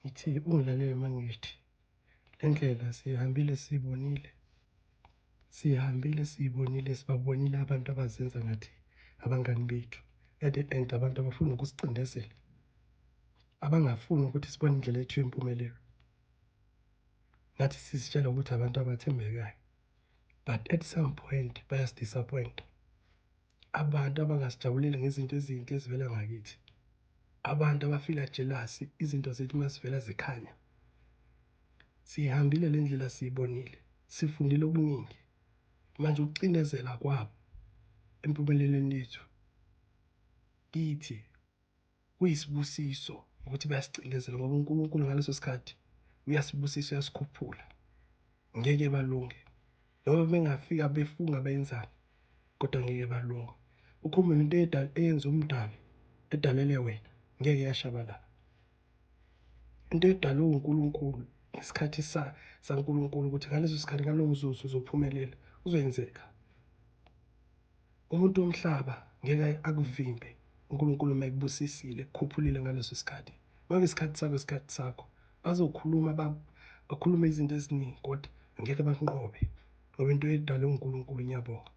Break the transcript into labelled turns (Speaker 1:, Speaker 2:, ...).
Speaker 1: Ithi ungilalele mangithi le ndlela siyibonile, sibabonile abantu abazenza ngathi abangani bethu. At the end abantu abafuna ukusicindezela, abangafuni ukuthi sibone indlela yethu yempumelelo. Nathi sizitshela ukuthi abantu abathembekayo, but at some point bayasi-disappoint-a. Abantu abangasijabuleli ngezinto ezinhle ezivela ngakithi, abantu abafila jealousy izinto zethu masivela zikhanya. Siyihambile le ndlela, siyibonile, sifundile okuningi. Manje ukucindezela kwabo empumelelweni yethu, kithi kuyisibusiso ukuthi bayasicindezela ngoba uNkulunkulu ngaleso sikhathi uyasibusisa, uyasikhuphula. Ngeke balunge noma bengafika befunga benzani, kodwa ngeke balunge. Ukhumbule into eyenza umdali edalele wena ngeke yashabalala. Into edalwe uNkulunkulu ngesikhathi saNkulunkulu ukuthi ngaleso sikhathi ngalowo mzuzu uzophumelela, kuzoyenzeka. Umuntu womhlaba ngeke akuvimbe uNkulunkulu uma ekubusisile, ekukhuphulile ngaleso sikhathi. Uma kuyisikhathi sakho, isikhathi sakho, bazokhuluma bakhulume izinto eziningi kodwa ngeke bakunqobe ngoba into edalwe uNkulunkulu. Ngiyabonga.